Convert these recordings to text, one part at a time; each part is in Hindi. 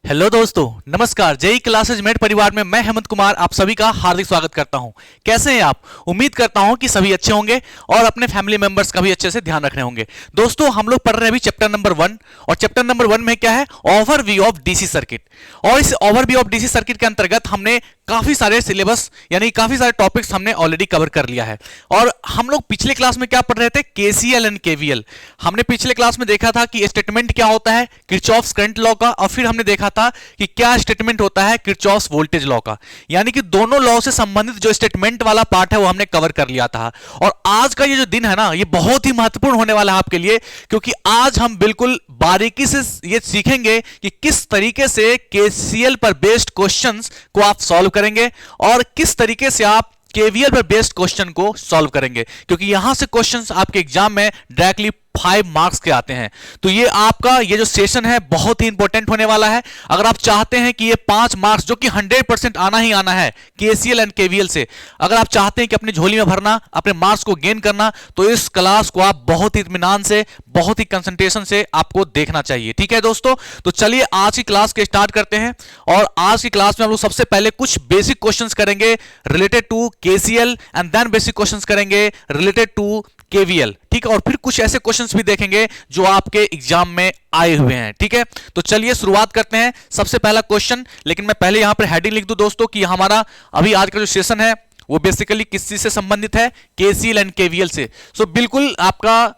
हेलो दोस्तों, नमस्कार। जेई क्लासेज मेट परिवार में मैं हेमंत कुमार आप सभी का हार्दिक स्वागत करता हूं। कैसे हैं आप? उम्मीद करता हूं कि सभी अच्छे होंगे और अपने फैमिली मेंबर्स का भी अच्छे से ध्यान रख रहे होंगे। दोस्तों, हम लोग पढ़ रहे हैं अभी चैप्टर नंबर 1 और चैप्टर नंबर 1 में क्या है? Overview of DC circuit. और इस ओवरव्यू ऑफ डीसी सर्किट के अंतर्गत हमने काफी सारे सिलेबस यानी काफी सारे टॉपिक्स हमने ऑलरेडी कवर कर लिया है। और हम लोग पिछले क्लास में क्या पढ़ रहे थे? KCL and KVL. हमने पिछले क्लास में देखा था कि स्टेटमेंट क्या होता है किरचॉफ्स करंट लॉ का, और फिर हमने देखा था कि क्या स्टेटमेंट होता है किरचॉफ्स वोल्टेज लॉ का। यानी कि दोनों लॉ से संबंधित जो स्टेटमेंट वाला पार्ट है वो हमने कवर कर लिया था। और आज का ये जो दिन है ना, ये बहुत ही महत्वपूर्ण होने वाला है आपके लिए, क्योंकि आज हम बिल्कुल बारीकी से ये सीखेंगे कि किस तरीके से केसीएल पर बेस्ड क्वेश्चंस को आप सॉल्व करेंगे और किस तरीके से आप केवीएल पर बेस्ड क्वेश्चन को सॉल्व करेंगे, क्योंकि यहां से क्वेश्चंस आपके एग्जाम में डायरेक्टली 5 मार्क्स के आते हैं। तो ये आपका ये जो सेशन है बहुत ही इंपॉर्टेंट होने वाला है। अगर आप चाहते हैं कि ये 5 मार्क्स जो कि 100% आना ही आना है केसीएल एंड केवीएल से, अगर आप चाहते हैं कि अपनी झोली में भरना, अपने मार्क्स को गेन करना, तो इस क्लास को आप बहुत ही इत्मीनान से, बहुत ही कंसंट्रेशन से आपको देखना चाहिए। ठीक है दोस्तों, तो चलिए आज की क्लास के स्टार्ट करते हैं। और आज की क्लास में हम लोग सबसे पहले कुछ बेसिक क्वेश्चंस करेंगे related to KCL and then basic questions करेंगे रिलेटेड टू केवीएल। ठीक है, और फिर कुछ ऐसे क्वेश्चंस भी देखेंगे जो आपके एग्जाम में आए हुए हैं। ठीक है, तो चलिए शुरुआत करते हैं। सबसे पहला क्वेश्चन, लेकिन मैं पहले यहां पर हेडिंग लिख दूं दोस्तों कि हमारा अभी आज का जो सेशन है वो बेसिकली किस चीज से संबंधित है? केसीएल एंड केवीएल से। सो बिल्कुल आपका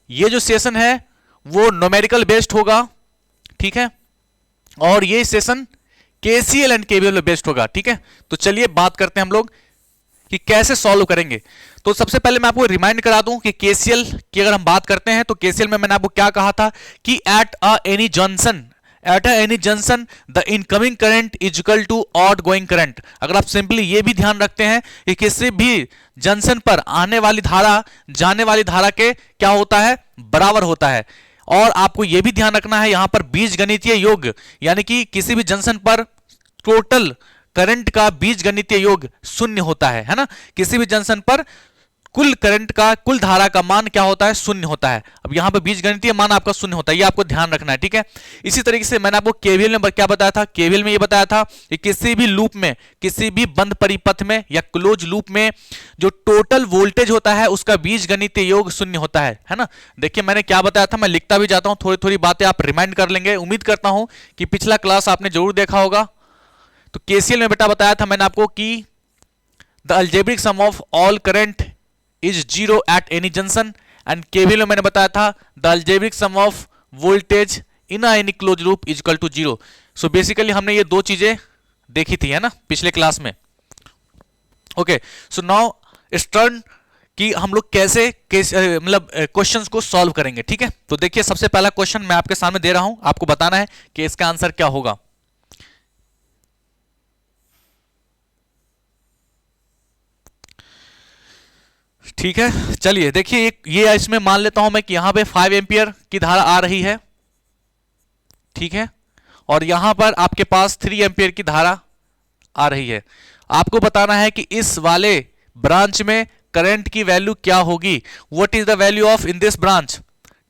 ये जो सेशन है वो न्यूमेरिकल बेस्ड होगा। ठीक है, और ये session KCL and KVL based होगा। ठीक है, तो चलिए बात करते हैं हम लोग कि कैसे सॉल्व करेंगे। तो सबसे पहले मैं आपको रिमाइंड करा दूं कि केसीएल की अगर हम बात करते हैं तो केसीएल में मैंने आपको क्या कहा था कि at any junction the incoming current is equal to outgoing current. अगर आप सिंपली ये भी ध्यान रखते हैं कि किसी भी जंक्शन पर आने वाली धारा जाने वाली धारा के क्या होता है? बराबर होता है। और आपको यह भी ध्यान रखना है यहां पर बीजगणितीय योग, यानी कि किसी भी जंक्शन पर टोटल करंट का बीजगणितीय योग शून्य होता है ना। किसी भी जंक्शन पर कुल करंट का, कुल धारा का मान क्या होता है? शून्य होता है। अब यहां पर बीजगणितीय मान आपका शून्य होता है, ये आपको ध्यान रखना है। ठीक है, इसी तरीके से मैंने आपको केवीएल में क्या बताया था? केवीएल में ये बताया था कि किसी भी लूप में, किसी भी बंद परिपथ में या क्लोज लूप में जो टोटल वोल्टेज होता है उसका बीजगणितीय योग शून्य होता है ना। देखिए मैंने क्या बताया था, मैं लिखता भी जाता हूं, थोड़ी थोड़ी बातें आप रिमाइंड कर लेंगे। उम्मीद करता हूं कि पिछला क्लास आपने जरूर देखा होगा। तो केसीएल में बेटा बताया था मैंने आपको कि the algebraic sum of all current is zero at any junction, and KVL में मैंने बताया था the algebraic sum of voltage in any close loop is equal to zero. So basically हमने ये दो चीजें देखी थी है ना पिछले क्लास में। Okay, so now it's turn कि हम लोग कैसे मतलब क्वेश्चंस को सॉल्व करेंगे। ठीक है, तो देखिए सबसे पहला क्वेश्चन मैं आपके सामने दे रहा हूं, आपको बताना है कि इसका आंसर क्या होगा। ठीक है, चलिए देखिए ये इसमें मान लेता हूं मैं कि यहां पे 5 एम्पियर की धारा आ रही है। ठीक है, और यहां पर आपके पास 3 एम्पियर की धारा आ रही है। आपको बताना है कि इस वाले ब्रांच में करंट की वैल्यू क्या होगी, what is the value of in this branch.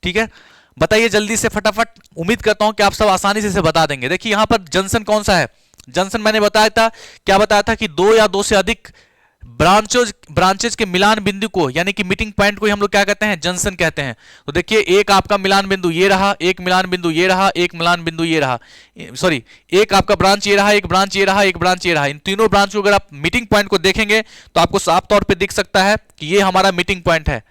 ठीक है, बताइए जल्दी से फटाफट। उम्मीद करता हूं कि आप सब आसानी से इसे बता देंगे। देखिए यहां पर जंक्शन कौन सा है? जंक्शन मैंने बताया था, क्या बताया था कि 2 या 2 से अधिक ब्रांचेज के मिलान बिंदु को, यानी कि मीटिंग पॉइंट को हम लोग क्या कहते हैं? जंक्शन कहते हैं। तो देखिए एक आपका मिलान बिंदु ये रहा, एक मिलान बिंदु ये रहा, एक मिलान बिंदु ये रहा, सॉरी एक आपका ब्रांच ये रहा, एक ब्रांच ये रहा, एक ब्रांच ये रहा। इन तीनों ब्रांच को अगर आप मीटिंग पॉइंट को देखेंगे तो आपको साफ तौर पर दिख सकता है कि ये हमारा मीटिंग पॉइंट है,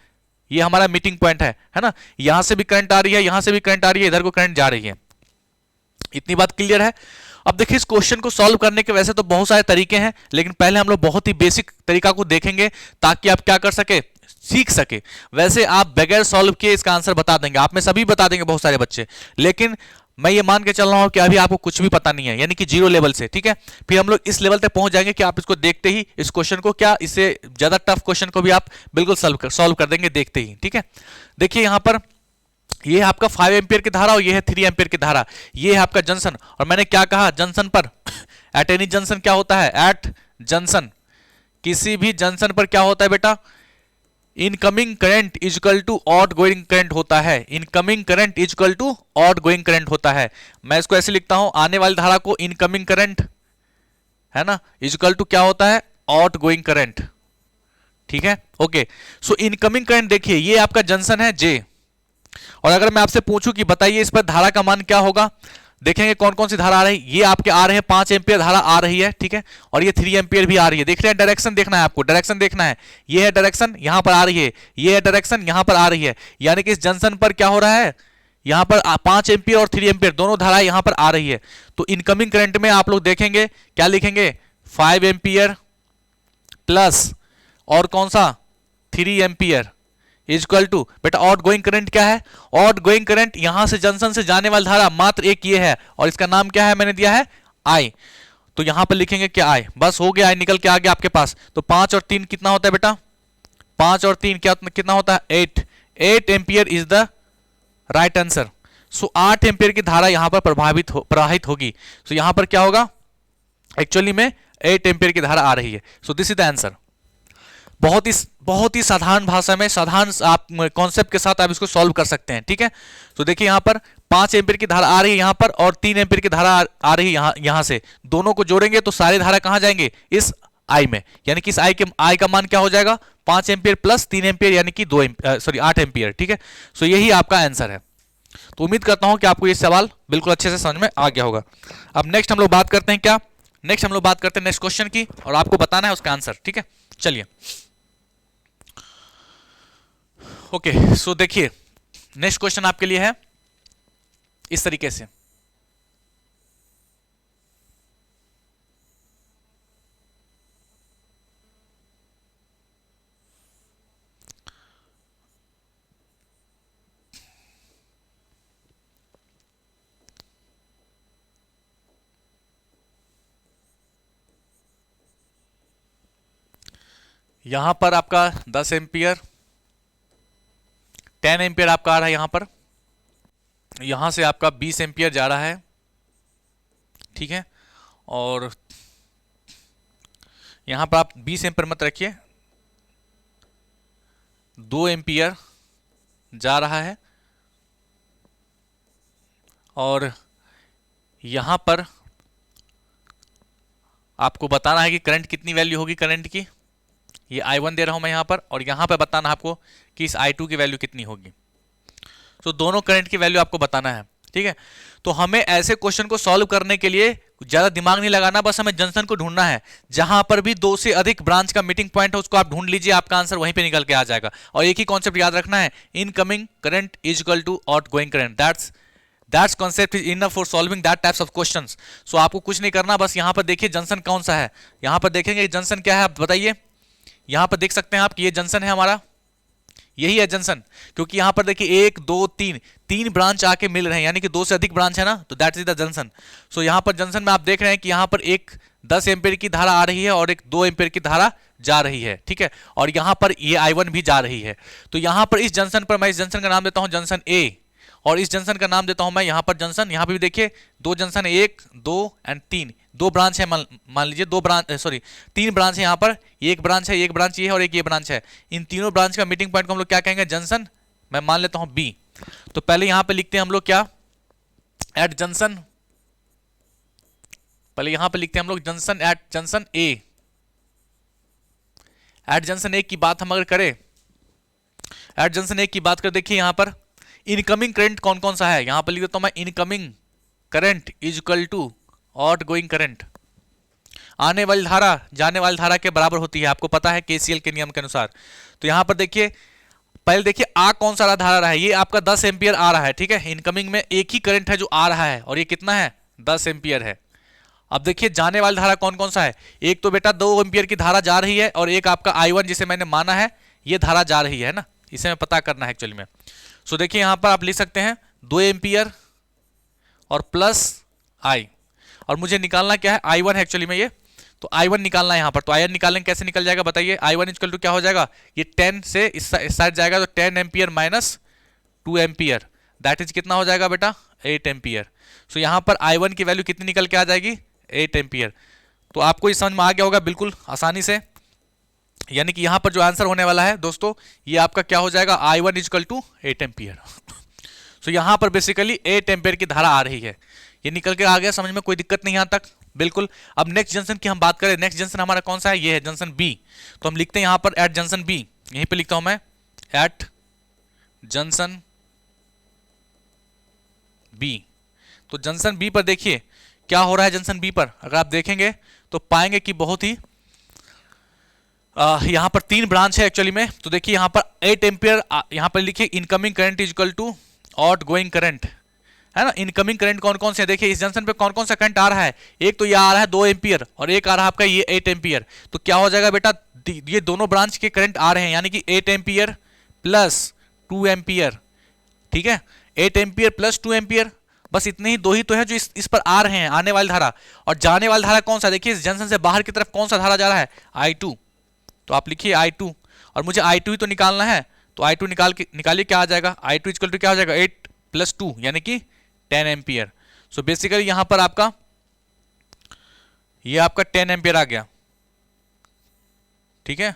ये हमारा मीटिंग पॉइंट है ना। यहां से भी करंट आ रही है, यहां से भी करंट आ रही है, इधर को करंट जा रही है। इतनी बात क्लियर है? अब देखिए इस क्वेश्चन को सॉल्व करने के वैसे तो बहुत सारे तरीके हैं, लेकिन पहले हम लोग बहुत ही बेसिक तरीका को देखेंगे ताकि आप क्या कर सके? सीख सके। वैसे आप बगैर सॉल्व किए इसका आंसर बता देंगे, आप में सभी बता देंगे बहुत सारे बच्चे, लेकिन मैं ये मान के चल रहा हूं कि अभी आपको कुछ भी पता नहीं है, यानी कि जीरो लेवल से। ठीक है, फिर हम लोग इस लेवल तक पहुंच जाएंगे कि आप इसको देखते ही इस क्वेश्चन को, क्या इससे ज्यादा टफ क्वेश्चन को भी आप बिल्कुल सॉल्व कर देंगे देखते ही। ठीक है, देखिए यहां पर ये है आपका 5 एम्पियर की धारा और ये है 3 एम्पियर की धारा। ये है आपका जंक्शन, और मैंने क्या कहा? जंक्शन पर एट एनी जंक्शन क्या होता है? एट जंक्शन, किसी भी जंक्शन पर क्या होता है बेटा? Incoming current is equal to outgoing current होता है। Incoming current is equal to outgoing current होता है। मैं इसको ऐसे लिखता हूं, आने वाली धारा को इनकमिंग करंट है ना इज इक्वल टू क्या होता है, आउट गोइंग करंट। ठीक है, ओके। सो इनकमिंग करंट देखिए ये आपका जंक्शन है जे, और अगर मैं आपसे पूछूं कि बताइए इस पर धारा का मान क्या होगा, देखेंगे कौन कौन सी धारा आ रही है। ये आपके आ रहे हैं 5 एम्पियर धारा आ रही है, ठीक है, और ये 3 एम्पियर भी आ रही है। देख रहे हैं, डायरेक्शन देखना है आपको, डायरेक्शन देखना है। ये है डायरेक्शन, यहां पर आ रही है, ये है डायरेक्शन, यहां पर आ रही है। यानी कि इस जंक्शन पर क्या हो रहा है, यहां पर 5 एम्पियर और 3 एम्पियर दोनों धाराएं यहां पर आ रही है। तो इनकमिंग करंट में आप लोग देखेंगे क्या लिखेंगे, 5 एम्पियर प्लस और कौन सा 3 एम्पियर इज इक्वल टू, बेटा आउट गोइंग करंट क्या है, आउट गोइंग करंट यहां से जंक्शन से जाने वाली धारा मात्र एक ये है, और इसका नाम क्या है, मैंने दिया है आई। तो यहां पर लिखेंगे क्या, आई, बस हो गया, आई निकल के आ गया आपके पास। तो 5 और 3 कितना होता है बेटा, 5 और 3 क्या कितना होता है, 8 ampere is the right answer. So 8 ampere की धारा यहां पर प्रवाहित होगी। सो यहां पर क्या होगा, एक्चुअली में 8 एम्पियर की धारा आ रही है। सो दिस इज द आंसर। बहुत ही साधारण भाषा में, साधारण आप कॉन्सेप्ट के साथ आप इसको सॉल्व कर सकते हैं। ठीक है, तो देखिए यहां पर 5 एम्पियर की धारा आ रही है यहां पर, और 3 एम्पियर की धारा आ रही है यहां से, दोनों को जोड़ेंगे तो सारी धारा कहां जाएंगे, इस आई में। यानी कि इस आई का मान क्या हो जाएगा, 5 एम्पियर प्लस 3 एम्पियर यानी कि 8 एम्पियर। ठीक है, सो यही आपका आंसर है। तो उम्मीद करता हूं कि आपको ये सवाल बिल्कुल अच्छे से समझ में आ गया होगा। अब नेक्स्ट हम लोग बात करते हैं क्या, नेक्स्ट हम लोग बात करते हैं नेक्स्ट क्वेश्चन की, और आपको बताना है उसका आंसर। ठीक है, चलिए ओके। सो देखिए नेक्स्ट क्वेश्चन आपके लिए है इस तरीके से, यहां पर आपका 10 एम्पियर 10 एम्पियर आपका आ रहा है यहां पर, यहां से आपका 20 एम्पियर जा रहा है। ठीक है, और यहां पर आप 20 एम्पियर मत रखिए, 2 एम्पियर जा रहा है, और यहां पर आपको बताना है कि करंट कितनी वैल्यू होगी करंट की, ये I1 दे रहा हूं मैं यहां पर, और यहां पर बताना है आपको कि इस I2 की वैल्यू कितनी होगी। तो दोनों करंट की वैल्यू आपको बताना है। ठीक है, तो हमें ऐसे क्वेश्चन को सॉल्व करने के लिए ज्यादा दिमाग नहीं लगाना, बस हमें जंक्शन को ढूंढना है। जहां पर भी 2 से अधिक ब्रांच का मीटिंग पॉइंट है उसको आप ढूंढ लीजिए, आपका आंसर वहीं पे निकल के आ जाएगा। और एक ही कॉन्सेप्ट याद रखना है, incoming current is equal to outgoing current. That's concept is enough for solving that types of questions. So आपको कुछ नहीं करना, बस यहां पर देखिए जंक्शन कौन सा है, यहां पर देखेंगे जंक्शन क्या है, आप बताइए। यहां पर देख सकते हैं आप कि ये जंक्शन है हमारा, यही है जंक्शन, क्योंकि यहां पर देखिए 1 2 3 ब्रांच आके मिल रहे हैं, यानी कि 2 से अधिक ब्रांच है ना, तो दैट इज द जंक्शन। सो यहां पर जंक्शन में आप देख रहे हैं कि यहां पर एक 10 एम्पियर की धारा आ रही है और एक 2 एम्पियर की धारा जा रही है। ठीक है, और यहां पर ये I1 भी जा रही है। तो यहां पर इस जंक्शन पर मैं इस जंक्शन का नाम देता हूं जंक्शन ए, और इस जंक्शन का नाम देता हूं मैं यहां पर जंक्शन, यहां पे भी देखिए 2 जंक्शन है, 1 2 एंड 3, 2 ब्रांच है, मान लीजिए 3 ब्रांच है यहां पर, एक ब्रांच है, एक ब्रांच ये है और एक ये ब्रांच है। इन तीनों ब्रांच का मीटिंग पॉइंट को हम लोग क्या कहेंगे, जंक्शन। मैं मान लेता हूं बी। तो पहले यहां पे लिखते हैं हम लोग क्या, एट जंक्शन, पहले यहां पे लिखते हैं हम लोग जंक्शन एट जंक्शन ए। एट जंक्शन ए की बात हम अगर करें, एट जंक्शन ए की बात कर, देखिए यहां पर इनकमिंग करंट कौन कौन सा है, यहां पर लिख देता हूं मैं incoming current is equal to outgoing current. आने वाली धारा जाने वाली धारा के बराबर होती है, आपको पता है केसीएल के नियम के अनुसार। तो यहां पर देखिए पहले देखिए आ कौन सा धारा रहा है, ये आपका 10 एम्पियर आ रहा है। ठीक है, इनकमिंग में एक ही करंट है जो आ रहा है, और ये कितना है, 10 एम्पियर है। अब देखिए जाने वाली धारा कौन कौन सा है, एक तो बेटा 2 एम्पियर की धारा जा रही है, और एक आपका I1 जिसे मैंने माना है ये धारा जा रही है ना, इसे हमें पता करना है एक्चुअली में। सो देखिए यहां पर आप लिख सकते हैं 2 एम्पियर और प्लस आई, और मुझे निकालना क्या है, I1 है एक्चुअली में ये, तो I1 निकालना है यहां पर। तो I1 निकालेंगे, कैसे निकल जाएगा बताइए, I1 इक्वल टू क्या हो जाएगा, ये 10 से इस साइड जाएगा, तो 10 ampere minus 2 ampere, that is कितना हो जाएगा बेटा, 8 एम्पियर। सो यहां पर I1 की वैल्यू कितनी निकल के आ जाएगी, 8 एम्पियर। तो आपको ये समझ में आ गया होगा बिल्कुल आसानी से। यानी कि यहां पर जो आंसर होने वाला है दोस्तों, ये आपका क्या हो जाएगा, I1 इजकल टू 8 एम्पियर। सो यहां पर बेसिकली 8 एम्पियर की धारा आ रही है। ये निकल के आ गया समझ में, कोई दिक्कत नहीं यहां तक, बिल्कुल। अब नेक्स्ट जंक्शन की हम बात करें, नेक्स्ट जंक्शन हमारा कौन सा है, ये है जंक्शन बी। तो हम लिखते हैं यहां पर एट जंक्शन बी, यहीं पे लिखता हूं मैं एट जंक्शन बी। तो जंक्शन बी पर देखिए क्या हो रहा है। जंक्शन बी पर अगर आप देखेंगे तो पाएंगे कि बहुत ही यहां पर 3 ब्रांच है एक्चुअली में। तो देखिए यहां पर 8 एम्पियर, यहां पर लिखिए incoming current is equal to outgoing current, है ना। इनकमिंग करंट कौन कौन से, देखिए इस जंक्शन पे कौन कौन सा करंट आ रहा है। एक तो ये आ रहा है 2 एम्पियर और एक आ रहा है आपका ये 8 एम्पियर। तो क्या हो जाएगा बेटा, ये दोनों ब्रांच के करंट आ रहे हैं, यानी कि 8 एम्पियर प्लस 2 एम्पियर, ठीक है। 8 एम्पियर प्लस 2 एम्पियर, बस इतने ही, दो ही तो है जो इस पर आ रहे हैं, आने वाली धारा। और जाने वाली धारा कौन सा, देखिए इस जंक्शन से बाहर की तरफ कौन सा धारा जा रहा है, I2। तो आप लिखिए I2, और मुझे I2 ही तो निकालना है। तो I2 निकालिए, क्या आ जाएगा, I2 इक्वल टू क्या हो जाएगा, 8 प्लस 2 यानी कि 10 एम्पियर। सो बेसिकली यहां पर आपका ये आपका 10 एम्पियर आ गया, ठीक है।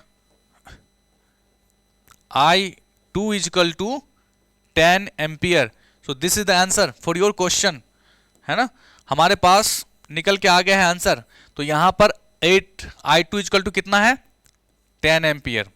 I2 is equal to 10 ampere. So this is the answer for your question, है ना। हमारे पास निकल के आ गया है आंसर। तो यहां पर 8 I2 इज इक्वल टू कितना है, 10 एम्पियर,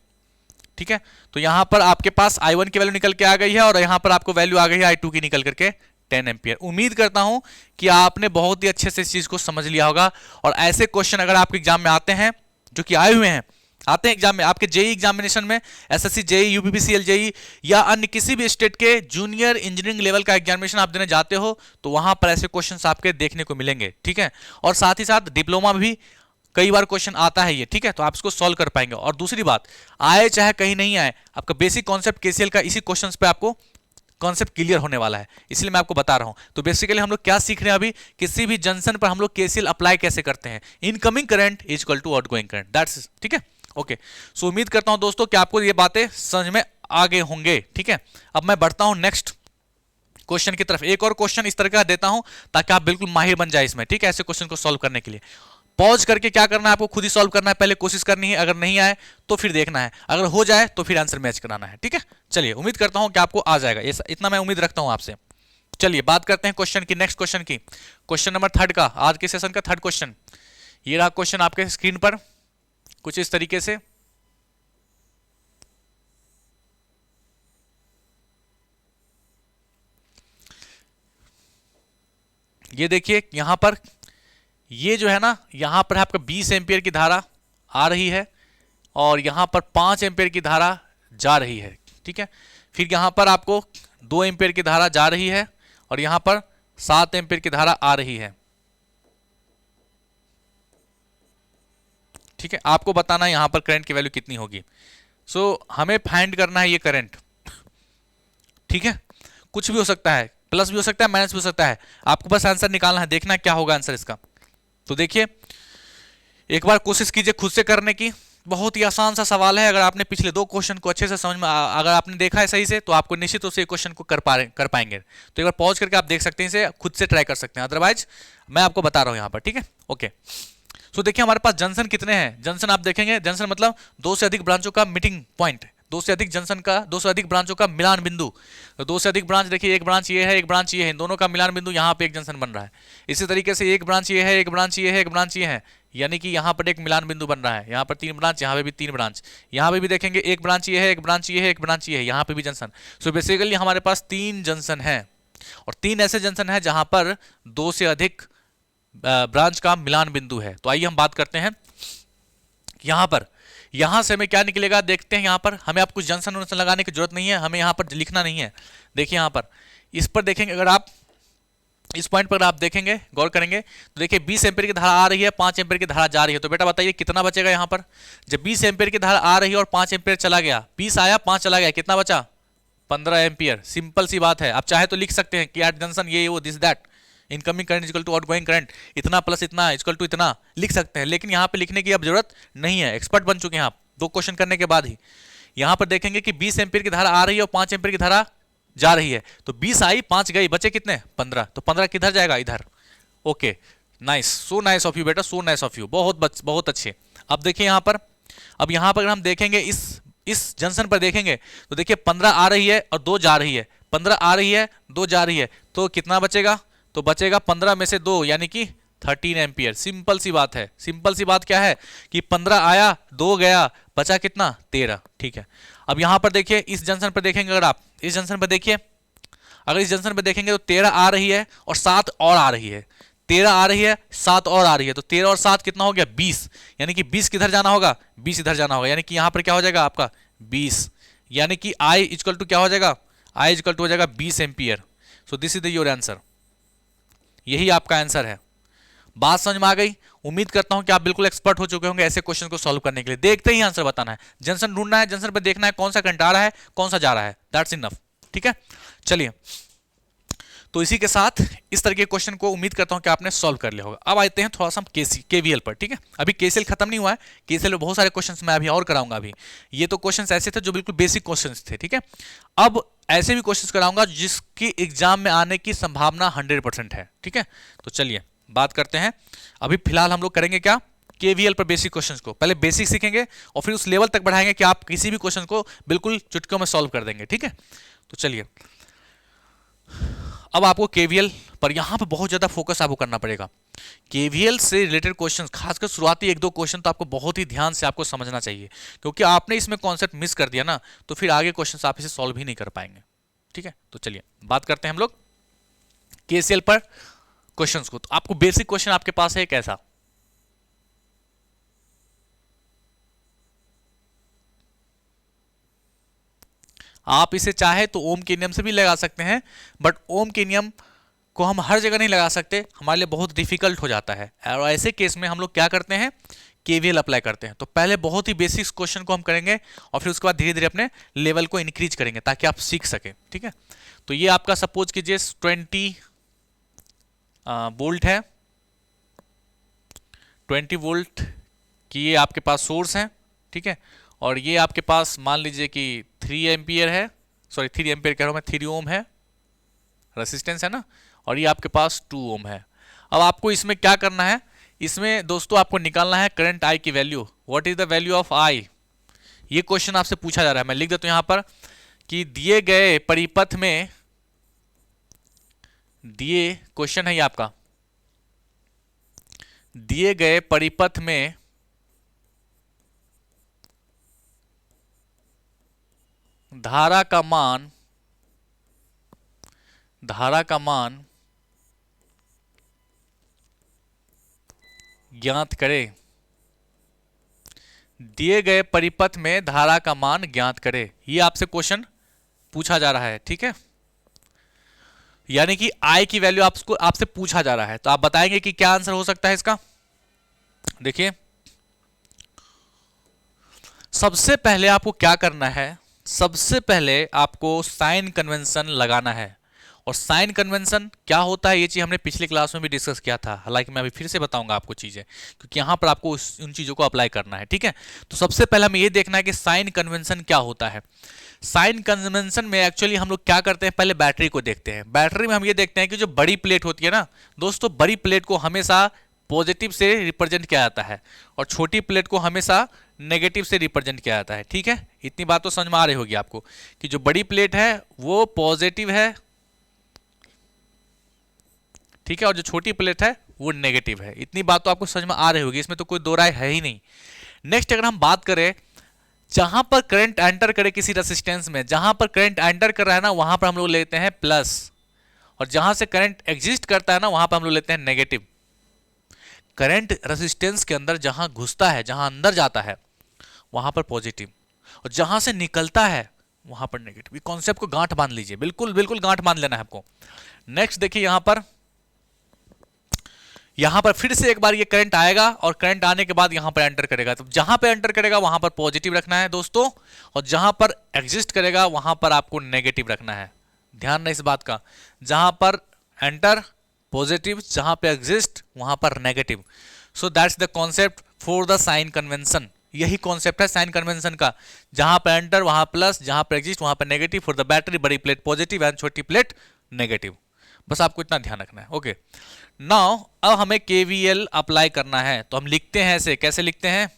ठीक है। तो यहां पर आपके पास I1 की वैल्यू निकल के आ गई है और यहां पर आपको वैल्यू आ गई है I2 की निकल करके 10 एम्पियर। उम्मीद करता हूं कि आपने बहुत ही अच्छे से इस चीज को समझ लिया होगा। और ऐसे क्वेश्चन अगर आपके एग्जाम में आते हैं, जो कि आए हुए हैं, आते हैं एग्जाम में, आपके जेई एग्जामिनेशन में, एसएससी जेई, यूपीपीसीएल जेई या अन्य किसी भी स्टेट के जूनियर इंजीनियरिंग लेवल का एग्जामिनेशन आप देने जाते हो, तो वहां पर ऐसे क्वेश्चंस आपके देखने को मिलेंगे, ठीक है। और साथ ही साथ डिप्लोमा में भी कई बार क्वेश्चन आता है ये, ठीक है। तो आप इसको सॉल्व कर पाएंगे। और दूसरी बात, आए चाहे कहीं नहीं आए, आपका बेसिक कॉन्सेप्ट केसीएल का इसी क्वेश्चंस पे आपको कॉन्सेप्ट क्लियर होने वाला है, इसलिए मैं आपको बता रहा हूं। तो बेसिकली हम लोग क्या सीख रहे हैं अभी, किसी भी जंक्शन पर हम लोग केसीएल अप्लाई कैसे करते हैं। Incoming current is equal to outgoing current, that's, ठीक है, ओके। सो उम्मीद करता हूं दोस्तों कि आपको ये बातें समझ में आ गए होंगे, ठीक है। अब मैं बढ़ता हूं नेक्स्ट क्वेश्चन की तरफ। एक और क्वेश्चन इस तरह का देता हूं ताकि आप बिल्कुल माहिर बन जाए इसमें, ठीक है, ऐसे क्वेश्चन को सॉल्व करने के लिए। पॉज करके क्या करना है आपको, खुद ही सॉल्व करना है, पहले कोशिश करनी है, अगर नहीं आए तो फिर देखना है, अगर हो जाए तो फिर आंसर मैच कराना है, ठीक है। चलिए, उम्मीद करता हूं कि आपको आ जाएगा, इतना मैं उम्मीद रखता हूं आपसे। चलिए बात करते हैं क्वेश्चन की, नेक्स्ट क्वेश्चन की, क्वेश्चन नंबर 3 का, आज के सेशन का 3rd क्वेश्चन। ये रहा क्वेश्चन आपके स्क्रीन पर कुछ इस तरीके से। ये देखिए यहां पर, ये जो है ना, यहां पर आपका 20 एम्पियर की धारा आ रही है और यहां पर 5 एम्पियर की धारा जा रही है, ठीक है। फिर यहां पर आपको 2 एम्पियर की धारा जा रही है और यहां पर 7 एम्पियर की धारा आ रही है, ठीक है। आपको बताना है यहां पर करंट की वैल्यू कितनी होगी। सो हमें फाइंड करना है ये करंट, ठीक है। कुछ भी हो सकता है, प्लस भी हो सकता है, माइनस भी हो सकता है, आपको बस आंसर निकालना है, देखना क्या होगा आंसर इसका। तो देखिए एक बार कोशिश कीजिए खुद से करने की, बहुत ही आसान सा सवाल है। अगर आपने पिछले 2 क्वेश्चन को अच्छे से समझ में अगर आपने देखा है सही से, तो आपको निश्चित रूप से क्वेश्चन को कर पाएंगे। तो एक बार पॉज करके आप देख सकते हैं, इसे खुद से ट्राई कर सकते हैं, अदरवाइज मैं आपको बता रहा हूं यहां पर, ठीक है, ओके। सो देखिए हमारे पास जंक्शन कितने हैं, जंक्शन आप देखेंगे, जंक्शन मतलब 2 से अधिक ब्रांचों का मीटिंग पॉइंट, 2 से अधिक जंक्शन का, 2 से अधिक ब्रांचों का मिलान बिंदु। तो 2 से अधिक ब्रांच, देखिए एक ब्रांच ये है, एक ब्रांच ये है, इन दोनों का मिलान बिंदु यहाँ पे एक जंक्शन बन रहा है। इसी तरीके से एक ब्रांच ये है, एक ब्रांच ये है, एक ब्रांच ये है, यानी कि यहाँ पर एक मिलान बिंदु बन रहा है। यहाँ पर 3 ब्रांच, यहाँ पे भी 3 ब्रांच, यहाँ पे भी देखेंगे एक ब्रांच ये है, एक ब्रांच ये है, एक ब्रांच ये है, यहाँ पे भी जंक्शन। सो बेसिकली हमारे पास 3 जंक्शन है और 3 ऐसे जंक्शन है जहां पर 2 से अधिक ब्रांच का मिलान बिंदु है। तो आइए हम बात करते हैं यहां पर, यहां से हमें क्या निकलेगा देखते हैं। यहां पर हमें आप कुछ जंक्शन वंक्शन लगाने की जरूरत नहीं है, हमें यहां पर लिखना नहीं है। देखिए यहां पर इस पर देखेंगे, अगर आप इस पॉइंट पर आप देखेंगे, गौर करेंगे, तो देखिए 20 एम्पीयर की धारा आ रही है, 5 एम्पीयर की धारा जा रही है। तो बेटा बताइए कितना बचेगा यहाँ पर, जब 20 एम्पीयर की धारा आ रही है और 5 एम्पीयर चला गया, 20 आया 5 चला गया, कितना बचा, 15 एम्पीयर। सिंपल सी बात है। आप चाहे तो लिख सकते हैं कि एट जंक्शन ये वो this that, incoming current equal to outgoing current, इतना प्लस इतना इक्वल टू इतना, लिख सकते हैं। लेकिन यहाँ पे लिखने की अब जरूरत नहीं है, एक्सपर्ट बन चुके हैं आप 2 क्वेश्चन करने के बाद ही। यहाँ पर देखेंगे कि 20 एम्पीयर की धारा आ रही है और 5 एम्पीयर की धारा जा रही है। तो 20 आई 5 गई, बचे कितने, 15। तो 15 किधर जाएगा, इधर। Okay, nice, so nice of you बेटा, सो नाइस ऑफ यू, बहुत अच्छे। अब देखिए यहाँ पर अब यहां पर अगर हम देखेंगे इस जंक्शन पर देखेंगे तो देखिए 15 आ रही है और 2 जा रही है, 15 आ रही है 2 जा रही है, तो कितना बचेगा? तो बचेगा 15 में से 2 यानी कि 13 एम्पियर। सिंपल सी बात है। सिंपल सी बात क्या है कि 15 आया 2 गया, बचा कितना? 13। ठीक है, अब यहां पर देखिए इस जंक्शन पर देखेंगे, अगर आप इस जंक्शन पर देखिए, अगर इस जंक्शन पर देखेंगे तो 13 आ रही है और 7 और आ रही है, 13 आ रही है 7 और आ रही है, तो 13 और 7 कितना हो गया? 20। यानी कि 20 किधर जाना होगा? 20 इधर जाना होगा, यानी कि यहां पर क्या हो जाएगा आपका? 20। यानी कि I इक्वल टू क्या हो जाएगा? I इक्वल टू हो जाएगा 20 ampere. So this is the your answer. यही आपका आंसर है। बात समझ में आ गई? उम्मीद करता हूं कि आप बिल्कुल एक्सपर्ट हो चुके होंगे ऐसे क्वेश्चन को सॉल्व करने के लिए। देखते ही आंसर बताना है, जंक्शन ढूंढना है, जंक्शन पर देखना है कौन सा करंट आ रहा है कौन सा जा रहा है, दैट्स इनफ। ठीक है, चलिए, तो इसी के साथ इस तरह के क्वेश्चन को उम्मीद करता हूं कि आपने सॉल्व कर लिया होगा। अब आते हैं थोड़ा सा केवीएल पर। ठीक है, अभी केसीएल खत्म नहीं हुआ है, केसीएल में बहुत सारे क्वेश्चंस मैं अभी और कराऊंगा। अभी ये तो क्वेश्चंस ऐसे थे जो बिल्कुल बेसिक क्वेश्चंस थे। ठीक है, अब ऐसे भी क्वेश्चंस कराऊंगा जिसकी एग्जाम में आने की संभावना 100% है। ठीक है, तो चलिए बात करते हैं। अभी फिलहाल हम लोग करेंगे क्या? केवीएल पर बेसिक क्वेश्चंस को पहले बेसिक सीखेंगे और फिर उस लेवल तक बढ़ाएंगे कि आप किसी भी क्वेश्चन को बिल्कुल चुटकियों में सॉल्व कर देंगे। ठीक है, तो चलिए, अब आपको केवीएल पर यहां पर बहुत ज्यादा फोकस आपको करना पड़ेगा। केवीएल से रिलेटेड क्वेश्चंस, खासकर शुरुआती 1-2 क्वेश्चन तो आपको बहुत ही ध्यान से आपको समझना चाहिए, क्योंकि आपने इसमें कॉन्सेप्ट मिस कर दिया ना तो फिर आगे क्वेश्चंस आप इसे सॉल्व ही नहीं कर पाएंगे। ठीक है, तो चलिए बात करते हैं हम लोग केसीएल पर क्वेश्चंस को। तो आपको बेसिक क्वेश्चन आपके पास है कैसा? आप इसे चाहे तो ओम के नियम से भी लगा सकते हैं, बट ओम के नियम को हम हर जगह नहीं लगा सकते, हमारे लिए बहुत डिफिकल्ट हो जाता है। और ऐसे केस में हम लोग क्या करते हैं? केवीएल अप्लाई करते हैं। तो पहले बहुत ही बेसिक क्वेश्चन को हम करेंगे और फिर उसके बाद धीरे धीरे अपने लेवल को इंक्रीज करेंगे ताकि आप सीख सकें। ठीक है, तो ये आपका सपोज कीजिए 20 वोल्ट है, 20 वोल्ट की ये आपके पास सोर्स है। ठीक है, और ये आपके पास मान लीजिए कि 3 एम्पियर है, सॉरी 3 एम्पियर कह रहा हूं मैं, 3 ओम है रेसिस्टेंस है ना, और ये आपके पास 2 ओम है। अब आपको इसमें क्या करना है? इसमें दोस्तों आपको निकालना है करंट I की value. What is the value of I? ये क्वेश्चन आपसे पूछा जा रहा है। मैं लिख देता हूं यहां पर कि दिए गए परिपथ में, दिए क्वेश्चन है ये आपका, दिए गए परिपथ में धारा का मान ज्ञात करें। दिए गए परिपथ में धारा का मान ज्ञात करें, ये आपसे क्वेश्चन पूछा जा रहा है। ठीक है, यानी कि I की वैल्यू आपसे पूछा जा रहा है, तो आप बताएंगे कि क्या आंसर हो सकता है इसका। देखिए, सबसे पहले आपको क्या करना है? सबसे पहले आपको साइन कन्वेंशन लगाना है। और साइन कन्वेंशन क्या होता है ये चीज हमने पिछले क्लास में भी डिस्कस किया था, हालांकि मैं अभी फिर से बताऊंगा आपको चीजें, क्योंकि यहां पर आपको उन चीजों को अप्लाई करना है। ठीक है, तो सबसे पहले हमें ये देखना है कि साइन कन्वेंशन क्या होता है। साइन कन्वेंशन में एक्चुअली हम लोग क्या करते हैं? पहले बैटरी को देखते हैं। बैटरी में हम ये देखते हैं कि जो बड़ी प्लेट होती है ना दोस्तों, बड़ी प्लेट को हमेशा पॉजिटिव से रिप्रेजेंट किया जाता है और छोटी प्लेट को हमेशा नेगेटिव से रिप्रेजेंट किया जाता है। ठीक है, इतनी बात तो समझ में आ रही होगी आपको कि जो बड़ी प्लेट है वो पॉजिटिव है, ठीक है, और जो छोटी प्लेट है वो नेगेटिव है। इतनी बात तो आपको समझ में आ रही होगी, इसमें तो कोई दो राय है ही नहीं। नेक्स्ट अगर हम बात करें, जहां पर करंट एंटर करे किसी रेसिस्टेंस में, जहां पर करंट एंटर कर रहा है ना वहां पर हम लोग लेते हैं प्लस, और जहां से करंट एग्जिस्ट करता है ना वहां पर हम लोग लेते हैं नेगेटिव। करंट रेसिस्टेंस के अंदर जहां घुसता है, जहां अंदर जाता है वहां पर पॉजिटिव, और जहां से निकलता है वहां पर नेगेटिव। ये कॉन्सेप्ट को गांठ बांध लीजिए, बिल्कुल बिल्कुल गांठ बांध लेना है आपको। नेक्स्ट देखिए, यहां पर फिर से एक बार ये करंट आएगा और करंट आने के बाद यहां पर एंटर करेगा, तो जहां पर एंटर करेगा वहां पर पॉजिटिव रखना है दोस्तों, और जहां पर एग्जिस्ट करेगा वहां पर आपको नेगेटिव रखना है। ध्यान रहे इस बात का, जहां पर एंटर पॉजिटिव, जहां पर एग्जिस्ट वहां पर negative. So that's the concept for the sign convention. यही कॉन्सेप्ट है साइन कन्वेंशन का, जहां पर एंटर वहां प्लस, जहां पर एग्जिस्ट वहां पर नेगेटिव। फॉर द बैटरी, बड़ी प्लेट पॉजिटिव एंड छोटी प्लेट नेगेटिव। बस आपको इतना ध्यान रखना है। ओके, नाउ अब हमें केवीएल अप्लाई करना है, तो हम लिखते हैं ऐसे, कैसे लिखते हैं?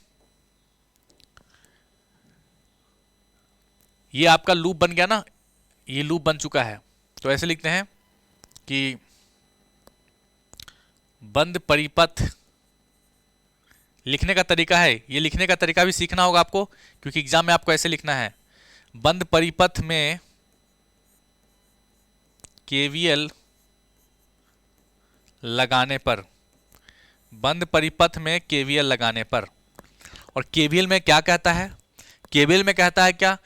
ये आपका लूप बन गया ना, ये लूप बन चुका है। तो ऐसे लिखते हैं कि बंद परिपथ, लिखने का तरीका है, ये लिखने का तरीका भी सीखना होगा आपको, क्योंकि एग्जाम में आपको ऐसे लिखना है, बंद परिपथ में केवीएल लगाने पर, बंद परिपथ में केवीएल लगाने पर। और केवीएल में क्या कहता है, केवीएल में कहता है क्या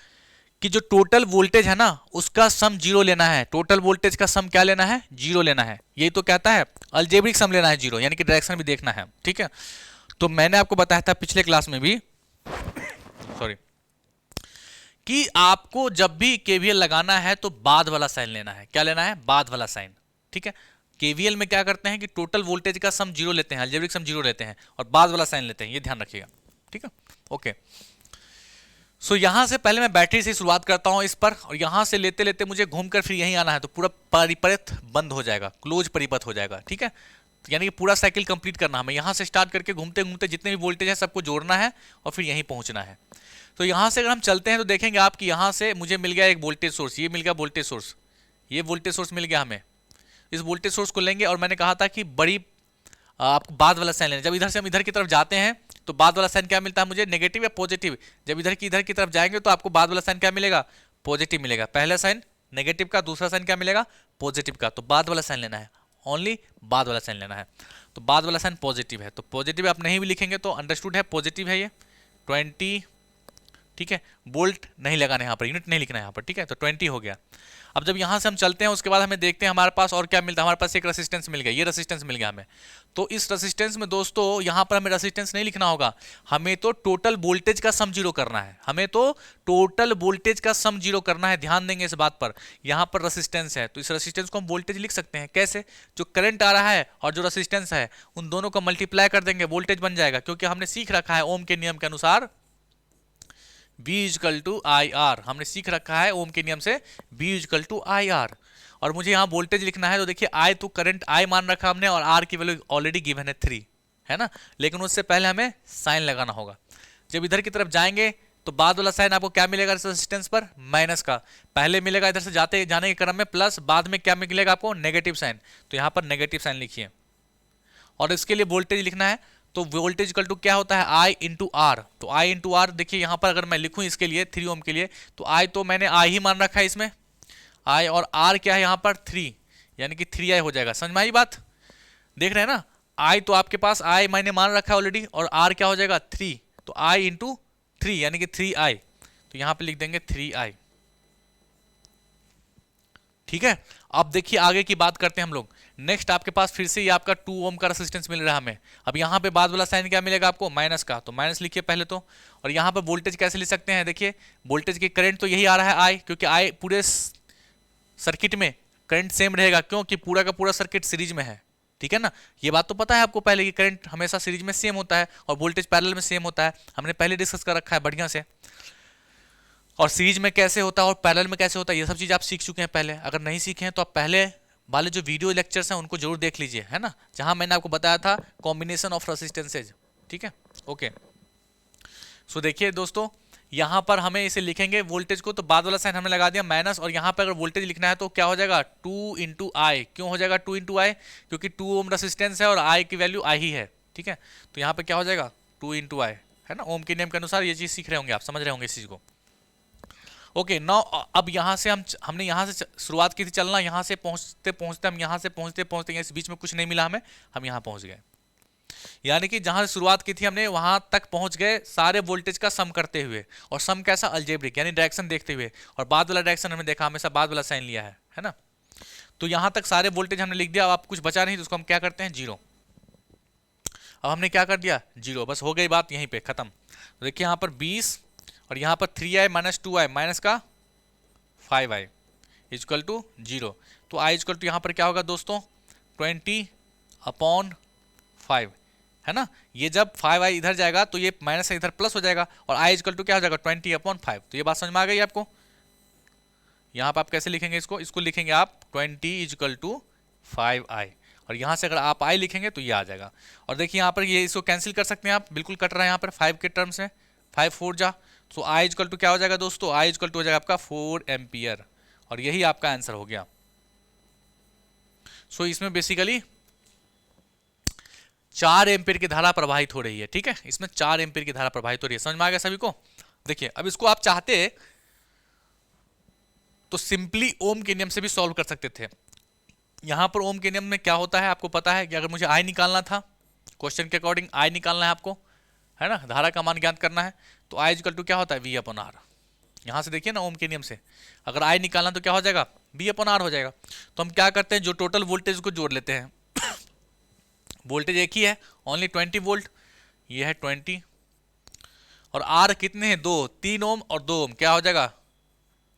कि जो टोटल वोल्टेज है ना उसका सम जीरो लेना है, टोटल वोल्टेज का सम क्या लेना है, जीरो लेना है। यही तो कहता है, अलजेब्रिक सम लेना है जीरो, यानी कि डायरेक्शन भी देखना है, ठीक है। तो मैंने आपको बताया था पिछले क्लास में भी सॉरी कि आपको जब भी केवीएल लगाना है तो बाद वाला साइन लेना है। क्या लेना है, बाद वाला साइन, ठीक है। केवीएल में क्या करते हैं कि टोटल वोल्टेज का सम जीरो लेते हैं, अलजेब्रिक सम जीरो लेते हैं और बाद वाला साइन लेते हैं, ये ध्यान रखिएगा, ठीक है। ओके, सो यहां से पहले मैं बैटरी से शुरुआत करता हूं इस पर, और यहां से लेते लेते मुझे घूमकर फिर यहीं आना है, तो पूरा परिपथ बंद हो जाएगा, क्लोज परिपथ हो जाएगा, ठीक है। यानी कि पूरा साइकिल कंप्लीट करना हमें, यहां से स्टार्ट करके घूमते घूमते जितने भी वोल्टेज है सबको जोड़ना है और फिर यहीं पहुंचना है। तो यहां से अगर हम चलते हैं तो देखेंगे आप कि यहां से मुझे मिल गया एक वोल्टेज सोर्स, ये मिल गया वोल्टेज सोर्स, ये वोल्टेज सोर्स मिल गया हमें। इस वोल्टेज सोर्स को लेंगे और मैंने कहा था कि बड़ी आपको बाद वाला साइन लेना। जब इधर से हम इधर की तरफ जाते हैं तो बाद वाला साइन क्या मिलता है मुझे, नेगेटिव या पॉजिटिव। जब इधर की तरफ जाएंगे तो आपको बाद वाला साइन क्या मिलेगा, पॉजिटिव मिलेगा। पहला साइन नेगेटिव का, दूसरा साइन क्या मिलेगा, पॉजिटिव का। तो बाद वाला साइन लेना है, ओनली बाद वाला साइन लेना है। तो बाद वाला साइन पॉजिटिव है, तो पॉजिटिव आप नहीं भी लिखेंगे तो अंडरस्टूड है, पॉजिटिव है ये 20, ठीक है। वोल्ट नहीं लगाना यहाँ पर, यूनिट नहीं लिखना है यहाँ पर, ठीक है। तो 20 हो गया। अब जब यहाँ से हम चलते हैं उसके बाद हमें देखते हैं हमारे पास और क्या मिलता है, हमारे पास एक रेसिस्टेंस मिल गया, ये रेसिस्टेंस मिल गया हमें। तो इस रेसिस्टेंस में दोस्तों यहाँ पर हमें रेसिस्टेंस नहीं लिखना होगा, हमें तो टोटल वोल्टेज का सम जीरो करना है, हमें तो टोटल वोल्टेज का सम जीरो करना है। ध्यान देंगे इस बात पर, यहाँ पर रेसिस्टेंस है तो इस रेसिस्टेंस को हम वोल्टेज लिख सकते हैं। कैसे, जो करंट आ रहा है और जो रेसिस्टेंस है उन दोनों को मल्टीप्लाई कर देंगे, वोल्टेज बन जाएगा। क्योंकि हमने सीख रखा है ओम के नियम के अनुसार V equal to I R, हमने सीख रखा है ओम के नियम से V equal to I R. और मुझे यहाँ वोल्टेज लिखना है तो देखिए I तो करंट I मान रखा हमने और R की वैल्यू ऑलरेडी गिवन है 3, है ना। लेकिन उससे पहले हमें साइन लगाना होगा। जब इधर की तरफ जाएंगे तो बाद वाला साइन आपको क्या मिलेगा रेजिस्टेंस पर, माइनस का। पहले मिलेगा इधर से जाने के क्रम में प्लस, बाद में क्या मिलेगा आपको, नेगेटिव साइन। तो यहाँ पर नेगेटिव साइन लिखिए और इसके लिए वोल्टेज लिखना है। तो वोल्टेज इक्वल टू क्या होता है, I इंटू आर। तो I इंटू आर देखिए यहाँ पर अगर मैं लिखूँ इसके लिए 3 ओम के लिए तो I तो मैंने I ही मान रखा है इसमें, I और R क्या है यहाँ पर 3, यानी कि 3I हो जाएगा। समझ में आई बात, देख रहे हैं ना। I तो आपके पास I मैंने मान रखा है ऑलरेडी और R क्या हो जाएगा 3, तो I इंटू 3 यानी कि 3I। तो यहाँ पे लिख देंगे 3I, ठीक है। अब देखिए आगे की बात करते हैं हम लोग। नेक्स्ट आपके पास फिर से ये आपका 2 ओम का रेजिस्टेंस मिल रहा है हमें। अब यहाँ पे बाद वाला साइन क्या मिलेगा आपको, माइनस का। तो माइनस लिखिए पहले तो। और यहाँ पर वोल्टेज कैसे लिख सकते हैं, देखिए वोल्टेज की करंट तो यही आ रहा है आई, क्योंकि आई पूरे सर्किट में करंट सेम रहेगा, क्योंकि पूरा का पूरा सर्किट सीरीज में है, ठीक है ना। ये बात तो पता है आपको पहले कि करंट हमेशा सीरीज में सेम होता है और वोल्टेज पैरेलल में सेम होता है, हमने पहले डिस्कस कर रखा है बढ़िया से। और सीरीज में कैसे होता है और पैरेलल में कैसे होता है ये सब चीज़ आप सीख चुके हैं पहले। अगर नहीं सीखे हैं तो आप पहले वाले जो वीडियो लेक्चर्स हैं उनको जरूर देख लीजिए, है ना, जहां मैंने आपको बताया था कॉम्बिनेशन ऑफ रेसिस्टेंसेज, ठीक है। ओके, सो देखिए दोस्तों यहाँ पर हमें इसे लिखेंगे वोल्टेज को, तो बाद वाला साइन हमने लगा दिया माइनस, और यहाँ पर अगर वोल्टेज लिखना है तो क्या हो जाएगा 2 इंटू आई। क्यों हो जाएगा 2 इंटू आई, क्योंकि 2 ओम रेसिस्टेंस है और आई की वैल्यू आई ही है, ठीक है। तो यहाँ पर क्या हो जाएगा 2 इंटू आई, है ना। ओम के नियम के अनुसार ये चीज़ सीख रहे होंगे आप, समझ रहे होंगे इस चीज़ को। ओके नाउ अब यहाँ से हमने यहाँ से शुरुआत की थी चलना, यहाँ से पहुँचते पहुँचते हम यहाँ से पहुँचते इस बीच में कुछ नहीं मिला हमें, हम यहाँ पहुँच गए। यानी कि जहाँ से शुरुआत की थी हमने वहाँ तक पहुँच गए सारे वोल्टेज का सम करते हुए, और सम कैसा, अलजेब्रिक, यानी डायरेक्शन देखते हुए। और बाद वाला डायरेक्शन हमने देखा, हमेशा बाद वाला साइन लिया है ना। तो यहाँ तक सारे वोल्टेज हमने लिख दिया। अब आप कुछ बचा नहीं तो उसको हम क्या करते हैं, जीरो। अब हमने क्या कर दिया, जीरो, बस हो गई बात यहीं पर खत्म। तो देखिए यहाँ पर 20 और यहाँ पर 3i माइनस 2i माइनस का 5i इजकल टू 0। तो i इजकल टू यहाँ पर क्या होगा दोस्तों 20/5, है ना। ये जब 5i इधर जाएगा तो ये माइनस से इधर प्लस हो जाएगा और i इजकल टू क्या हो जाएगा 20/5। तो ये बात समझ में आ गई आपको। यहाँ पर आप कैसे लिखेंगे इसको लिखेंगे आप 20 इजकल टू 5i, और यहाँ से अगर आप i लिखेंगे तो ये आ जाएगा। और देखिए यहाँ पर ये इसको कैंसिल कर सकते हैं आप, बिल्कुल कट रहा है यहाँ पर 5 के टर्म्स में, 5 4 जा सो आई इक्वल टू क्या हो जाएगा दोस्तों, आई इक्वल टू हो जाएगा आपका 4 एम्पियर, और यही आपका आंसर हो गया। सो इसमें बेसिकली 4 एम्पियर की धारा प्रवाहित हो रही है, ठीक है, इसमें 4 एम्पियर की धारा प्रवाहित हो रही है। समझ में आ गया सभी को? देखिए अब इसको आप चाहते तो सिंपली ओम के नियम से भी सॉल्व कर सकते थे। यहां पर ओम के नियम में क्या होता है आपको पता है कि अगर मुझे आई निकालना था, क्वेश्चन के अकॉर्डिंग आई निकालना है आपको, है ना, धारा का मान ज्ञात करना है, तो आई इक्वल टू क्या होता है, वी अपॉन आर। यहां से देखिए ना ओम के नियम से अगर आई निकालना तो क्या हो जाएगा, वी अपॉन आर हो जाएगा। तो हम क्या करते हैं, जो टोटल वोल्टेज को जोड़ लेते हैं। वोल्टेज एक ही है, ओनली 20 वोल्ट, ये है 20, और आर कितने हैं, 2, 3 ओम और 2 ओम, क्या हो जाएगा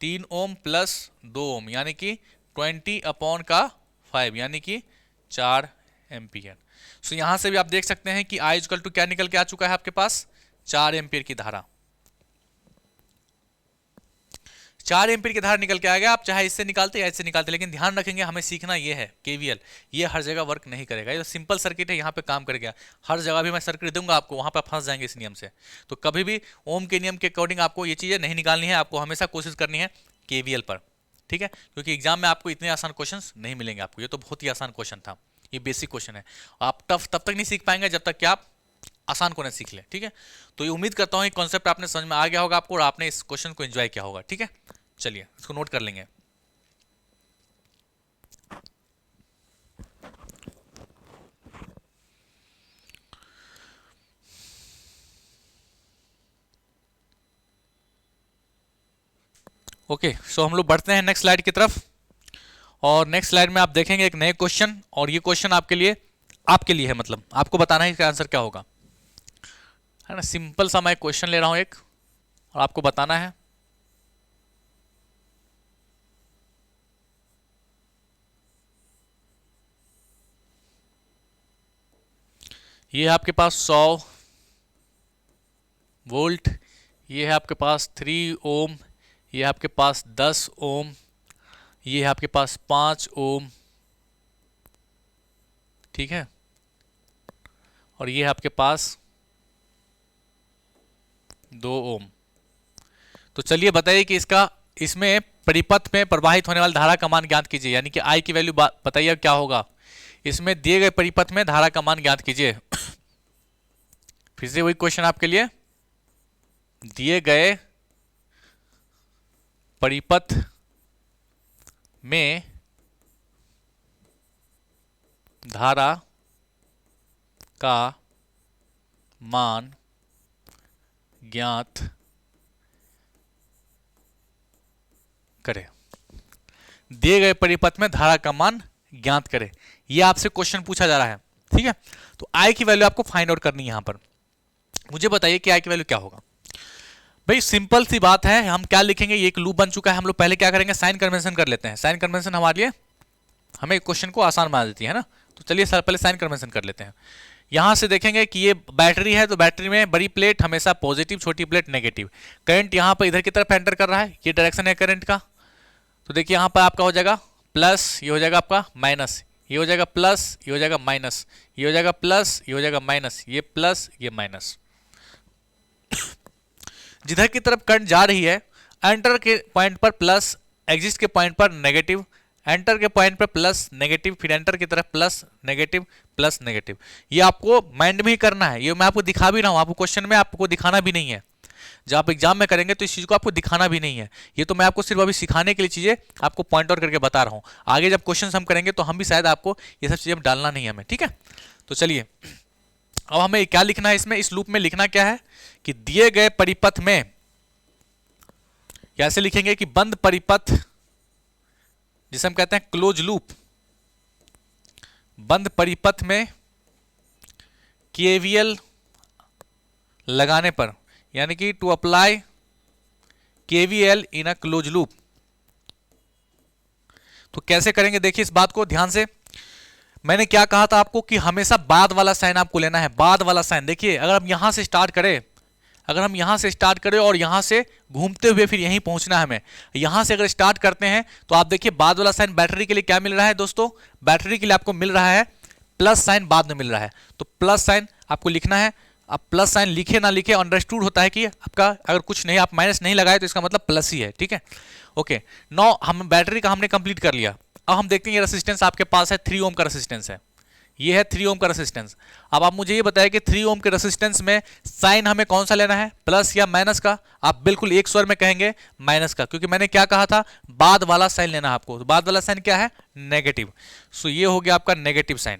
3 ओम प्लस 2 ओम, यानी कि 20 अपॉन का 5, यानी कि 4 एम्पियर। सो यहां से भी आप देख सकते हैं कि आई इक्वल टू क्या निकल के आ चुका है आपके पास, 4 एम्पियर की धारा। 4 एम्पियर की धारा निकल के आ गया। आप चाहे इससे निकालते या इससे निकालते, लेकिन ध्यान रखेंगे हमें सीखना ये है केवीएल, ये हर जगह वर्क नहीं करेगा। ये सिंपल सर्किट है, यहाँ पे काम करेगा। हर जगह भी मैं सर्किट दूंगा आपको, वहां पे फंस जाएंगे इस नियम से। तो कभी भी ओम के नियम के अकॉर्डिंग आपको ये चीजें नहीं निकालनी है, आपको हमेशा कोशिश करनी है केवीएल पर, ठीक है, क्योंकि एग्जाम में आपको इतने आसान क्वेश्चन नहीं मिलेंगे आपको। ये तो बहुत ही आसान क्वेश्चन था, ये बेसिक क्वेश्चन है। आप टफ तब तक नहीं सीख पाएंगे जब तक कि आप आसान को नहीं सीख ले, ठीक है। तो ये उम्मीद करता हूँ ये कॉन्सेप्ट आपने समझ में आ गया होगा आपको, और आपने इस क्वेश्चन को एंजॉय किया होगा, ठीक है। चलिए इसको नोट कर लेंगे। ओके, सो हम लोग बढ़ते हैं नेक्स्ट स्लाइड की तरफ, और नेक्स्ट स्लाइड में आप देखेंगे एक नए क्वेश्चन, और ये क्वेश्चन आपके लिए है, मतलब आपको बताना है इसका आंसर क्या होगा, है ना। सिंपल सा मैं क्वेश्चन ले रहा हूं एक, और आपको बताना है। ये है आपके पास 100 वोल्ट, ये है आपके पास 3 ओम, ये है आपके पास 10 ओम, ये है आपके पास 5 ओम, ठीक है, और ये है आपके पास 2 ओम। तो चलिए बताइए कि इसमें परिपथ में प्रवाहित होने वाली धारा का मान ज्ञात कीजिए, यानी कि आई की वैल्यू बताइए क्या होगा। इसमें दिए गए परिपथ में धारा का मान ज्ञात कीजिए। फिर से वही क्वेश्चन आपके लिए, दिए गए परिपथ में धारा का मान ज्ञात करें। दिए गए परिपथ में धारा का मान ज्ञात करें, यह आपसे क्वेश्चन पूछा जा रहा है, ठीक है। तो आई की वैल्यू आपको फाइंड आउट करनी है। यहां पर मुझे बताइए कि आई की वैल्यू क्या होगा। भाई सिंपल सी बात है, हम क्या लिखेंगे, ये एक लूप बन चुका है। हम लोग पहले क्या करेंगे, साइन कन्वेंशन कर लेते हैं। साइन कन्वेंशन हमारे लिए हमें क्वेश्चन को आसान बना देती है ना। तो चलिए सर पहले साइन कन्वेंशन कर लेते हैं। यहां से देखेंगे कि ये बैटरी है, तो बैटरी में बड़ी प्लेट हमेशा पॉजिटिव, छोटी प्लेट नेगेटिव। करंट यहां पर इधर की तरफ एंटर कर रहा है, ये डायरेक्शन है करंट का। तो देखिए यहां पर आपका हो जाएगा प्लस, ये हो जाएगा आपका माइनस, ये हो जाएगा प्लस, ये हो जाएगा माइनस, ये हो जाएगा प्लस, ये हो जाएगा माइनस, ये प्लस, ये माइनस। जिधर की तरफ करंट जा रही है, एंटर के पॉइंट पर प्लस, एग्जिट के पॉइंट पर नेगेटिव, एंटर के पॉइंट पर प्लस नेगेटिव, फिर एंटर की तरफ प्लस नेगेटिव प्लस नेगेटिव। ये आपको माइंड में ही करना है, ये मैं आपको दिखा भी रहा हूं, आपको क्वेश्चन में आपको दिखाना भी नहीं है। जब आप एग्जाम में करेंगे तो इस चीज को आपको दिखाना भी नहीं है, ये तो मैं आपको सिर्फ अभी सिखाने के लिए चीजें आपको पॉइंट आउट करके बता रहा हूं। आगे जब क्वेश्चन हम करेंगे तो हम भी शायद आपको ये सब चीजें डालना नहीं है हमें, ठीक है। तो चलिए अब हमें क्या लिखना है, इसमें इस लूप में लिखना क्या है कि दिए गए परिपथ में, कैसे लिखेंगे कि बंद परिपथ, जिसे हम कहते हैं क्लोज लूप, बंद परिपथ में केवीएल लगाने पर, यानी कि to apply KVL in a close loop. तो कैसे करेंगे, देखिए इस बात को ध्यान से। मैंने क्या कहा था आपको कि हमेशा बाद वाला साइन आपको लेना है, बाद वाला साइन। देखिए अगर हम यहां से स्टार्ट करें, अगर हम यहां से स्टार्ट करें और यहां से घूमते हुए फिर यहीं पहुंचना है हमें, यहां से अगर स्टार्ट करते हैं तो आप देखिए बाद वाला साइन बैटरी के लिए क्या मिल रहा है दोस्तों, बैटरी के लिए आपको मिल रहा है प्लस साइन, बाद में मिल रहा है। तो प्लस साइन आपको लिखना है, आप प्लस साइन लिखे ना लिखे, अंडरस्टूड होता है कि आपका अगर कुछ नहीं, आप माइनस नहीं लगाए तो इसका मतलब प्लस ही है, ठीक है। ओके, नो हम बैटरी का हमने कंप्लीट कर लिया। अब हम देखते हैं ये रेसिस्टेंस आपके पास है 3 ओम का रेसिस्टेंस है, ये है 3 ओम का रेसिस्टेंस। अब आप मुझे ये बताएं कि 3 ओम के रेसिस्टेंस में साइन हमें कौन सा लेना है, प्लस या माइनस का? आप बिल्कुल एक स्वर में कहेंगे माइनस का, क्योंकि मैंने क्या कहा था, बाद वाला साइन लेना है आपको। तो बाद वाला साइन क्या है, नेगेटिव। सो ये हो गया आपका नेगेटिव साइन।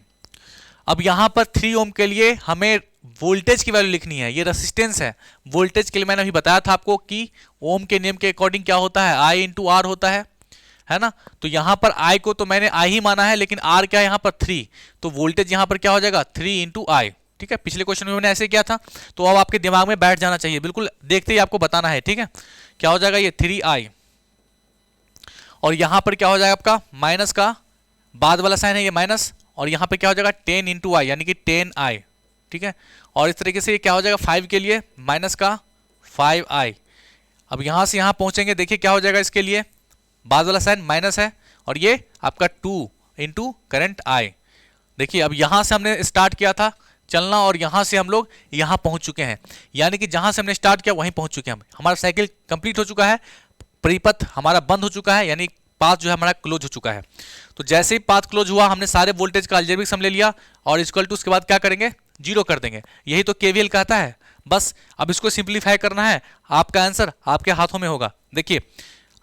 अब यहां पर 3 ओम के लिए हमें वोल्टेज की वैल्यू लिखनी है, ये रेसिस्टेंस है। वोल्टेज के लिए मैंने अभी बताया था आपको कि ओम के नियम के अकॉर्डिंग क्या होता है, I इंटू आर होता है ना। तो यहां पर I को तो मैंने I ही माना है, लेकिन R क्या है यहां पर 3, तो वोल्टेज यहां पर क्या हो जाएगा 3 इंटू आई, ठीक है। पिछले क्वेश्चन में मैंने ऐसे किया था, तो अब आपके दिमाग में बैठ जाना चाहिए, बिल्कुल देखते ही आपको बताना है, ठीक है। क्या हो जाएगा ये 3I, और यहां पर क्या हो जाएगा आपका माइनस का बाद वाला साइन है ये माइनस, और यहां पे क्या हो जाएगा 10 इंटू आई यानी कि 10I, ठीक है। और इस तरीके से ये क्या हो जाएगा 5 के लिए माइनस का 5I। अब यहां से यहां पहुंचेंगे, देखिए क्या हो जाएगा, इसके लिए बाद वाला साइन माइनस है, और ये आपका 2 इंटू करंट I। देखिए अब यहां से हमने स्टार्ट किया था चलना, और यहां से हम लोग यहां पहुंच चुके हैं, यानी कि जहां से हमने स्टार्ट किया वहीं पहुंच चुके हैं हम। हमारा साइकिल कंप्लीट हो चुका है, परिपथ हमारा बंद हो चुका है, यानी पाथ जो है हमारा क्लोज हो चुका है। तो जैसे ही पाथ क्लोज हुआ, हमने सारे वोल्टेज का अलजेब्रिक सम ले लिया, और इक्वल टू उसके बाद क्या करेंगे, जीरो कर देंगे। यही तो केवीएल कहता है। बस अब इसको सिंप्लीफाई करना है, आपका आंसर आपके हाथों में होगा। देखिए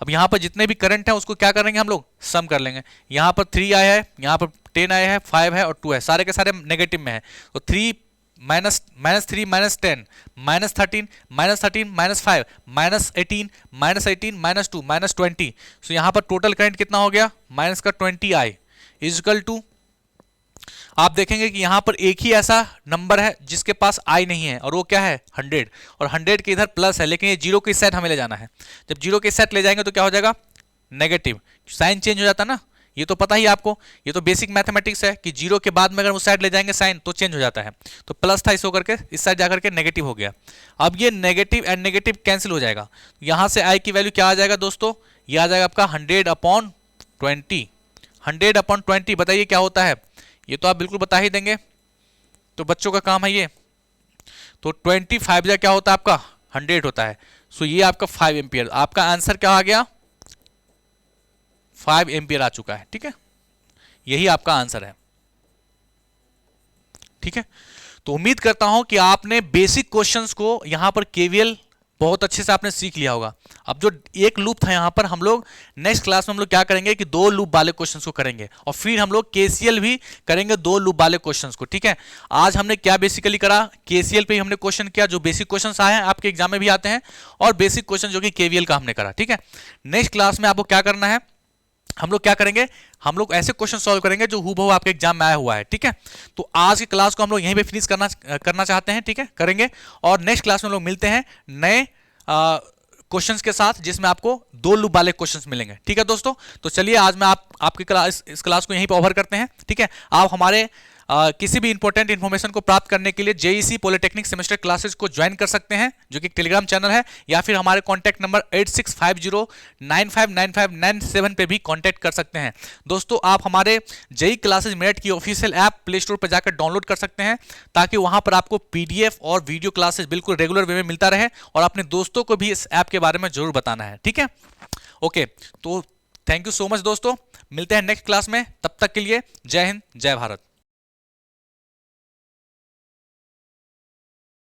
अब यहाँ पर जितने भी करंट है उसको क्या करेंगे, हम लोग सम कर लेंगे। यहाँ पर 3I है, यहाँ पर 10I है, 5 है और 2 है, सारे के सारे नेगेटिव में है। तो 3 minus 3 minus 10 minus 13 minus 13 minus 5 minus 18 minus 18 minus 2 minus 20। सो यहाँ पर टोटल करंट कितना हो गया, माइनस का 20I इजकल टू, आप देखेंगे कि यहां पर एक ही ऐसा नंबर है जिसके पास I नहीं है, और वो क्या है 100, और 100 के इधर प्लस है, लेकिन ये जीरो के सेट हमें ले जाना है। जब जीरो के सेट ले जाएंगे तो क्या हो जाएगा, नेगेटिव, साइन चेंज हो जाता है ना, ये तो पता ही आपको, ये तो बेसिक मैथमेटिक्स है कि जीरो के बाद में अगर उस साइड ले जाएंगे साइन तो चेंज हो जाता है। तो प्लस था, इस होकर के इस साइड जाकर के नेगेटिव हो गया। अब ये नेगेटिव एंड नेगेटिव कैंसिल हो जाएगा, यहां से I की वैल्यू क्या आ जाएगा दोस्तों, ये आ जाएगा आपका 100/20। 100/20 बताइए क्या होता है, ये तो आप बिल्कुल बता ही देंगे, तो बच्चों का काम है ये। तो 25 क्या होता है आपका 100 होता है। सो ये आपका 5 एम्पियर, आपका आंसर क्या आ गया 5 एम्पियर आ चुका है, ठीक है। यही आपका आंसर है, ठीक है। तो उम्मीद करता हूं कि आपने बेसिक क्वेश्चंस को यहां पर केवीएल बहुत अच्छे से आपने सीख लिया होगा। अब जो एक लूप था यहां पर, हम लोग नेक्स्ट क्लास में हम लोग क्या करेंगे कि 2 लूप वाले क्वेश्चंस को करेंगे, और फिर हम लोग केसीएल भी करेंगे 2 लूप वाले क्वेश्चंस को, ठीक है। आज हमने क्या बेसिकली करा, केसीएल पे ही हमने क्वेश्चन किया, जो बेसिक क्वेश्चंस आए हैं आपके एग्जाम में भी आते हैं, और बेसिक क्वेश्चन जो कि केवीएल का हमने करा, ठीक है। नेक्स्ट क्लास में आपको क्या करना है, हम लोग क्या करेंगे, हम लोग ऐसे क्वेश्चन सॉल्व करेंगे जो हूबहू आपके एग्जाम में आया हुआ है, ठीक है। तो आज की क्लास को हम लोग यहीं पे फिनिश करना चाहते हैं, ठीक है, करेंगे। और नेक्स्ट क्लास में हम लोग मिलते हैं नए क्वेश्चंस के साथ, जिसमें आपको 2 लूप वाले क्वेश्चंस मिलेंगे, ठीक है दोस्तों। तो चलिए आज मैं आपकी क्लास इस क्लास को यहीं पे ओवर करते हैं, ठीक है। आप हमारे किसी भी इंपॉर्टेंट इन्फॉर्मेशन को प्राप्त करने के लिए जेईसी पॉलिटेक्निक सेमेस्टर क्लासेस को ज्वाइन कर सकते हैं, जो कि टेलीग्राम चैनल है, या फिर हमारे कॉन्टैक्ट नंबर 8650959597 पे भी कॉन्टैक्ट कर सकते हैं। दोस्तों आप हमारे जेई क्लासेज मेरठ की ऑफिशियल ऐप प्ले स्टोर पर जाकर डाउनलोड कर सकते हैं, ताकि वहां पर आपको पीडीएफ और वीडियो क्लासेस बिल्कुल रेगुलर वे में मिलता रहे, और अपने दोस्तों को भी इस ऐप के बारे में जरूर बताना है, ठीक है। ओके, तो थैंक यू सो मच दोस्तों, मिलते हैं नेक्स्ट क्लास में, तब तक के लिए जय हिंद जय भारत।